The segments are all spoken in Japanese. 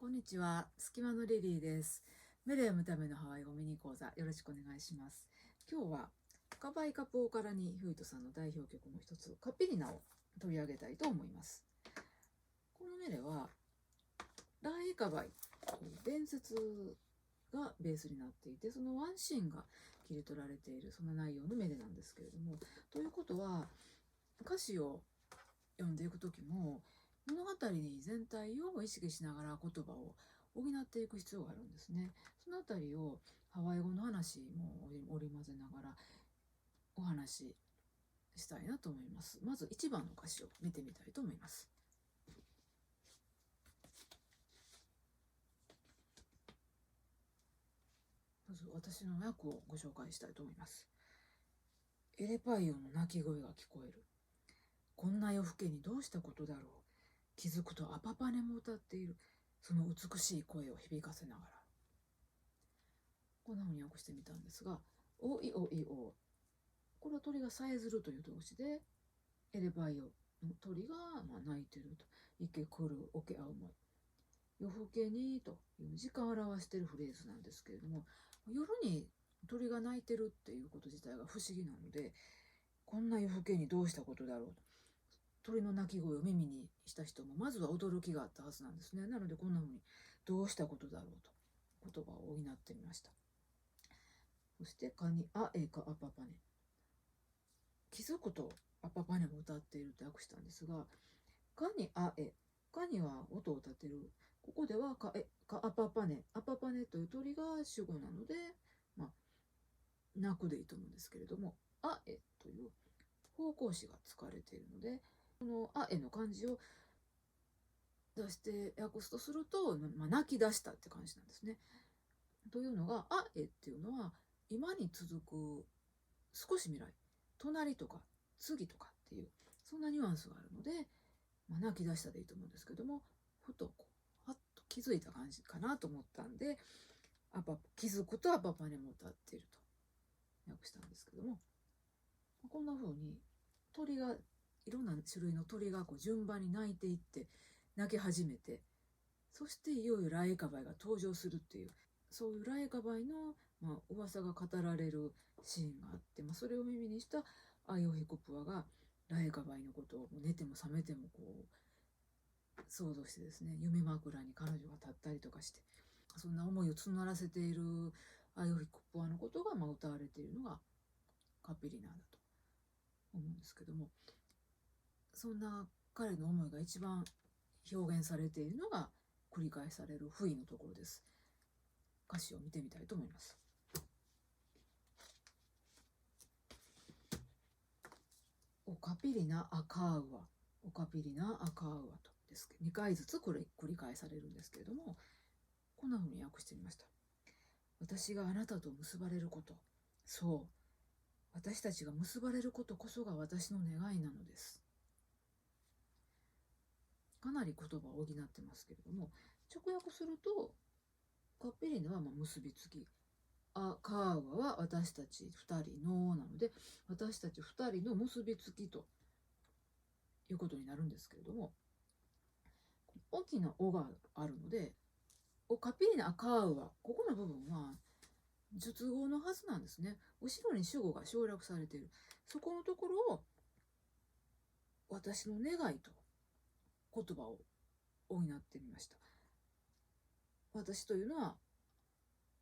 こんにちは。隙間のリリーです。目で読むためのハワイ語ミニ講座、よろしくお願いします。今日は、カバイカポーカラニ・ヒュイトさんの代表曲の一つ、カピリナを取り上げたいと思います。このメレは、ラーエカバイという伝説がベースになっていて、そのワンシーンが切り取られている、その内容のメレなんですけれども、ということは、歌詞を読んでいく時も物語全体を意識しながら言葉を補っていく必要があるんですね。そのあたりをハワイ語の話も織り交ぜながらお話ししたいなと思います。まず1番の歌詞を見てみたいと思います。まず私の訳をご紹介したいと思います。エレパイオの鳴き声が聞こえる。こんな夜更けにどうしたことだろう。気づくとアパパネも歌っている。その美しい声を響かせながら。こんな風に訳してみたんですが、おいおいお。これは鳥がさえずるという動詞で、エレバイオの鳥が鳴いてると。池来る、おけあうまい。夜更けにという時間を表しているフレーズなんですけれども、夜に鳥が鳴いてるっていうこと自体が不思議なので、こんな夜更けにどうしたことだろうと。鳥の鳴き声を耳にした人もまずは驚きがあったはずなんですね。なのでこんな風にどうしたことだろうと言葉を補ってみました。そしてカニアエカアパパネ。気づくとアパパネも歌っていると訳したんですが、カニアエ、カニは音を立てる。ここではカアパパネ、アパパネという鳥が主語なので、鳴くでいいと思うんですけれども、アエという方向詞が使われているので、このアエの漢字を出して訳すとすると、泣き出したって感じなんですね。というのが、あえっていうのは、今に続く少し未来、隣とか次とかっていう、そんなニュアンスがあるので、泣き出したでいいと思うんですけども、ふとはっと気づいた感じかなと思ったんで、気づくとアパパネも歌っていると訳したんですけども、こんな風に鳥が、いろんな種類の鳥が順番に鳴いていって、鳴き始めて、そしていよいよライカバイが登場するっていう、そういうライカバイの、噂が語られるシーンがあって、それを耳にしたアイオヒコプアがライカバイのことを寝ても覚めても想像してですね、夢枕に彼女が立ったりとかして、そんな思いを募らせているアイオヒコプアのことが歌われているのがカピリナだと思うんですけども、そんな彼の思いが一番表現されているのが繰り返される不意のところです。歌詞を見てみたいと思います。オカピリナアカウア、オカピリナアカウアとですけど、2回ずつ繰り返されるんですけれども、こんな風に訳してみました。私があなたと結ばれること、そう、私たちが結ばれることこそが私の願いなのです。かなり言葉を補ってますけれども、直訳すると、カピリナは結びつき、カーワは私たち2人のなので、私たち2人の結びつきということになるんですけれども、大きな「お」があるので、オカピーナ・アカウワ、ここの部分は述語のはずなんですね。後ろに主語が省略されている。そこのところを私の願いと言葉を補ってみました。私というのは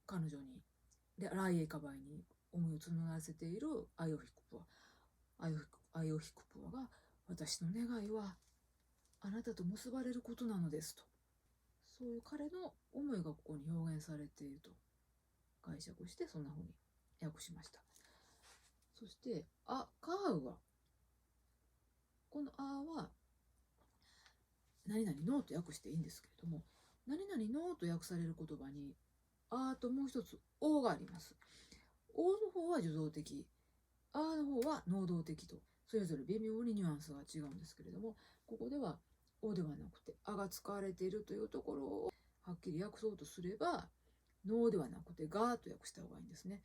彼女に、で、ライエカバイに思いを募らせているアイオヒクプア。アイオヒクプアが、私の願いはあなたと結ばれることなのですと。そういう彼の思いがここに表現されていると解釈して、そんな風に訳しました。そして、カーは、このは、何々ノーと訳していいんですけれども、何々ノーと訳される言葉に、ともう一つ、おがあります。おの方は受動的、の方は能動的と、それぞれ微妙にニュアンスが違うんですけれども、ここでは、おではなくて、が使われているというところをはっきり訳そうとすれば、ノーではなくて、がと訳した方がいいんですね。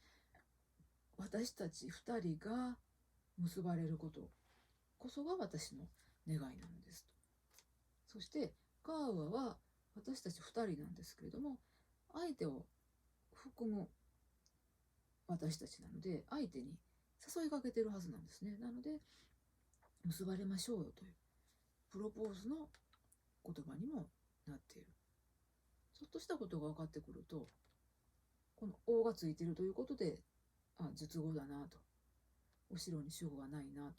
私たち二人が結ばれることこそが私の願いなのですと。そして、カーワは私たち2人なんですけれども、相手を含む私たちなので、相手に誘いかけてるはずなんですね。なので、結ばれましょうよというプロポーズの言葉にもなっている。ちょっとしたことが分かってくると、この「お」がついているということで、述語だなと、後ろに主語がないな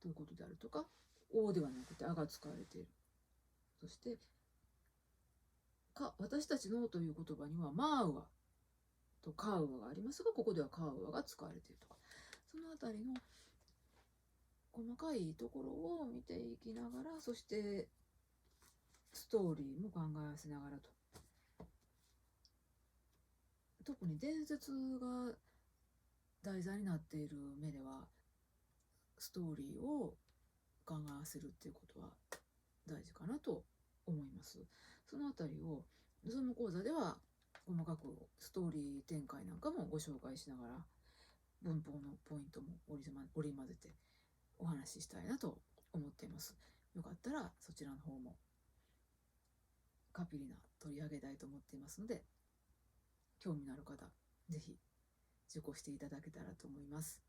ということであるとか、「お」ではなくて「あ」が使われている。そして私たちのという言葉にはマーウアとカウアがありますが、ここではカウアが使われているとか、そのあたりの細かいところを見ていきながら、そしてストーリーも考え合わせながらと。特に伝説が題材になっている目では、ストーリーを考え合わせるっていうことは大事かなと思います。そのあたりをズーム講座では細かくストーリー展開なんかもご紹介しながら、文法のポイントも織り交ぜてお話ししたいなと思っています。よかったらそちらの方もカピリナ取り上げたいと思っていますので、興味のある方ぜひ受講していただけたらと思います。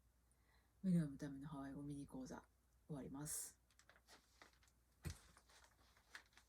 目の読むためのハワイ語ミニ講座終わります。